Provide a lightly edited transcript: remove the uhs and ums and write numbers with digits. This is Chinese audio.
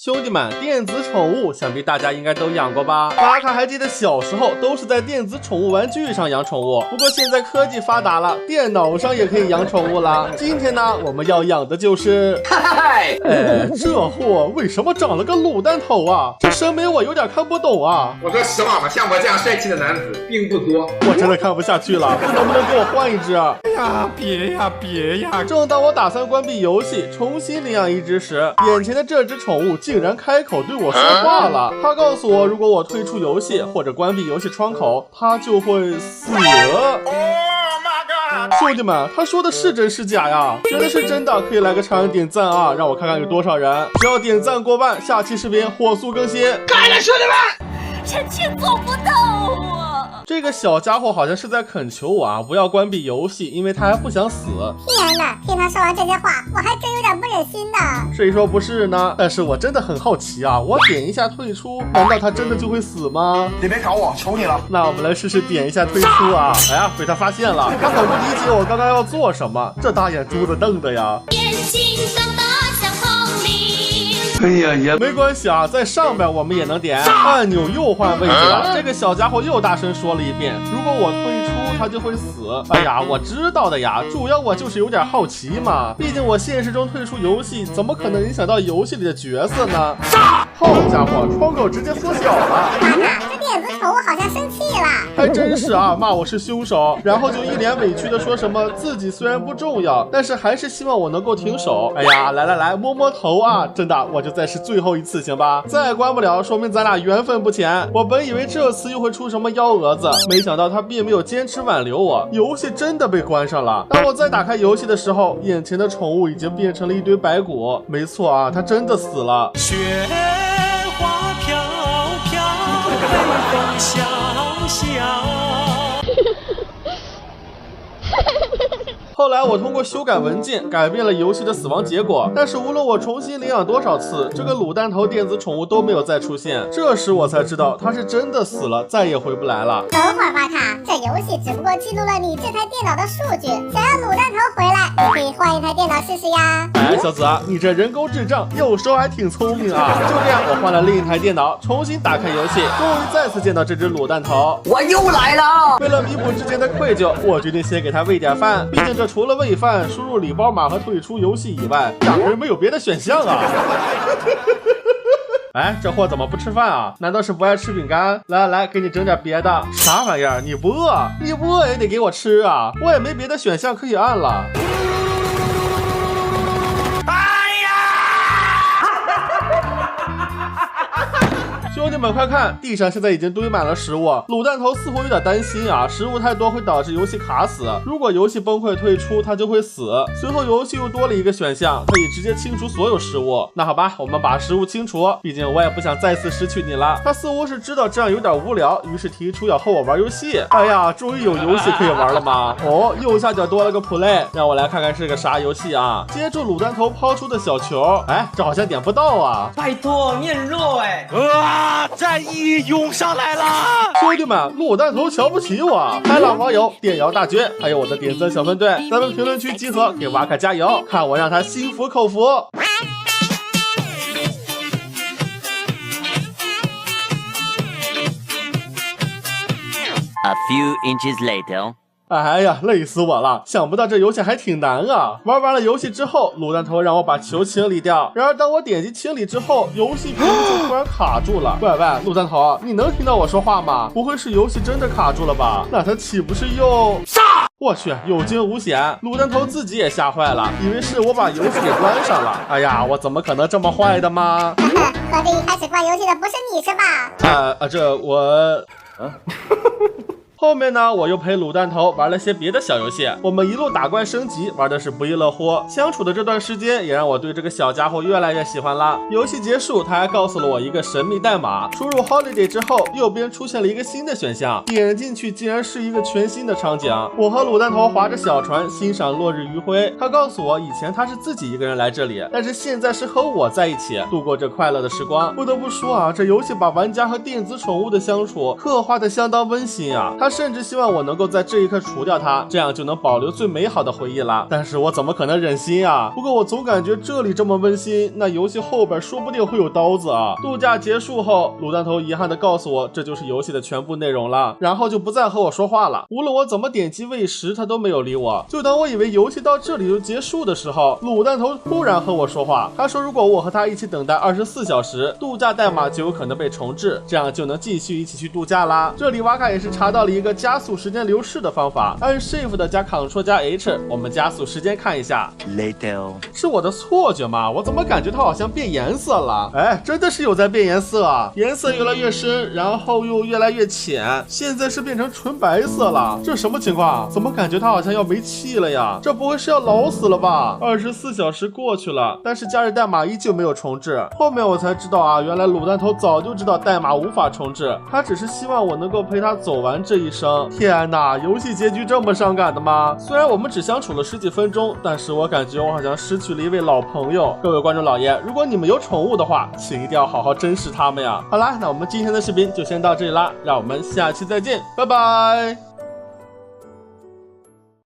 兄弟们，电子宠物想必大家应该都养过吧？巴卡还记得小时候都是在电子宠物玩具上养宠物，不过现在科技发达了，电脑上也可以养宠物了。今天呢，我们要养的就是这货为什么长了个卤蛋头啊？这审美我有点看不懂啊。我说实话吧，像我这样帅气的男子并不多。我真的看不下去了，能不能给我换一只啊？哎呀，别呀！正当我打算关闭游戏，重新领养一只时，眼前的这只宠物竟然开口对我说话了。它告诉我，如果我退出游戏或者关闭游戏窗口，它就会死。兄弟们，他说的是真是假呀？觉得是真的可以来个长按点赞啊，让我看看有多少人。只要点赞过万，下期视频火速更新。干了，兄弟们！臣妾做不到啊！这个小家伙好像是在恳求我啊，不要关闭游戏，因为他还不想死。天哪，听他说完这些话，我还真有点不忍心呢。谁说不是呢？但是我真的很好奇啊，我点一下退出，难道他真的就会死吗？你别搞我，求你了。那我们来试试点一下退出啊！哎呀，被他发现了，他很不理解我刚刚要做什么，这大眼珠子瞪的呀。眼睛瞪得像铜铃。哎呀，也没关系啊，在上边我们也能点按钮，又换位置了。这个小家伙又大声说了一遍，如果我退出，他就会死。哎呀，我知道的呀，主要我就是有点好奇嘛。毕竟我现实中退出游戏，怎么可能影响到游戏里的角色呢？好家伙，窗口直接缩小了。爸爸，这电子宠物好像生气了。还真是啊，骂我是凶手，然后就一脸委屈的说什么自己虽然不重要，但是还是希望我能够停手。哎呀，来，摸摸头啊，真的，我就再试最后一次行吧？再关不了，说明咱俩缘分不浅。我本以为这次又会出什么幺蛾子，没想到他并没有坚持挽留我，游戏真的被关上了。当我再打开游戏的时候，眼前的宠物已经变成了一堆白骨。没错啊，它真的死了。雪花飘飘，北风萧萧。后来我通过修改文件改变了游戏的死亡结果，但是无论我重新领养多少次，这个卤蛋头电子宠物都没有再出现。这时我才知道它是真的死了，再也回不来了。等会儿巴卡，这游戏只不过记录了你这台电脑的数据，想要卤蛋头回来，你可以换一台电脑试试呀。哎，小子，你这人工智障，有时候还挺聪明啊。就这样，我换了另一台电脑，重新打开游戏，终于再次见到这只卤蛋头。我又来了！为了弥补之前的愧疚，我决定先给它喂点饭，毕竟这除了喂饭、输入礼包码和退出游戏以外，压根没有别的选项啊。哎，这货怎么不吃饭啊？难道是不爱吃饼干？来，给你整点别的。啥玩意儿？你不饿？你不饿也得给我吃啊！我也没别的选项可以按了。兄弟们快看，地上现在已经堆满了食物，卤蛋头似乎有点担心啊，食物太多会导致游戏卡死，如果游戏崩溃退出，它就会死。随后游戏又多了一个选项，可以直接清除所有食物。那好吧，我们把食物清除，毕竟我也不想再次失去你了。他似乎是知道这样有点无聊，于是提出要和我玩游戏。哎呀，终于有游戏可以玩了吗？哦，右下角多了个 play， 让我来看看是个啥游戏啊。接住卤蛋头抛出的小球，哎，这好像点不到啊。拜托，你很弱哎！战意涌上来了！兄弟们，卤蛋头瞧不起我，海浪网友、电摇大绝，还有我的点赞小分队，咱们评论区集合，给瓦卡加油，看我让他心服口服。A few inches later. 哎呀，累死我了！想不到这游戏还挺难啊！玩完了游戏之后，卤蛋头让我把球清理掉。然而当我点击清理之后，游戏屏幕就突然卡住了。喂，卤蛋头，你能听到我说话吗？不会是游戏真的卡住了吧？那它岂不是又……我去，有惊无险！卤蛋头自己也吓坏了，以为是我把游戏给关上了。哎呀，我怎么可能这么坏的吗？合着一开始关游戏的不是你是吧？这我……后面呢，我又陪卤蛋头玩了些别的小游戏，我们一路打怪升级，玩的是不亦乐乎。相处的这段时间也让我对这个小家伙越来越喜欢了。游戏结束，他还告诉了我一个神秘代码，输入 holiday 之后，右边出现了一个新的选项，点进去竟然是一个全新的场景。我和卤蛋头划着小船欣赏落日余晖。他告诉我，以前他是自己一个人来这里，但是现在是和我在一起度过这快乐的时光。不得不说啊，这游戏把玩家和电子宠物的相处刻画的相当温馨啊。它甚至希望我能够在这一刻除掉它，这样就能保留最美好的回忆了。但是我怎么可能忍心啊？不过我总感觉这里这么温馨，那游戏后边说不定会有刀子啊。度假结束后，卤蛋头遗憾地告诉我，这就是游戏的全部内容了，然后就不再和我说话了。无论我怎么点击喂食，他都没有理我。就当我以为游戏到这里就结束的时候，卤蛋头突然和我说话，他说如果我和他一起等待24小时，度假代码就有可能被重置，这样就能继续一起去度假啦。这里瓦卡也是查到了一个加速时间流逝的方法，按 Shift 加 Ctrl 加 H， 我们加速时间看一下。 Later. 是我的错觉吗？我怎么感觉它好像变颜色了？哎，真的是有在变颜色啊！颜色越来越深，然后又越来越浅，现在是变成纯白色了。这什么情况？怎么感觉它好像要没气了呀？这不会是要老死了吧？24小时过去了，但是假日代码依旧没有重置。后面我才知道啊，原来卤蛋头早就知道代码无法重置，他只是希望我能够陪他走完这一生。天哪，游戏结局这么伤感的吗？虽然我们只相处了10几分钟，但是我感觉我好像失去了一位老朋友。各位观众老爷，如果你们有宠物的话，请一定要好好珍视它们呀。好啦，那我们今天的视频就先到这里啦，让我们下期再见，拜拜。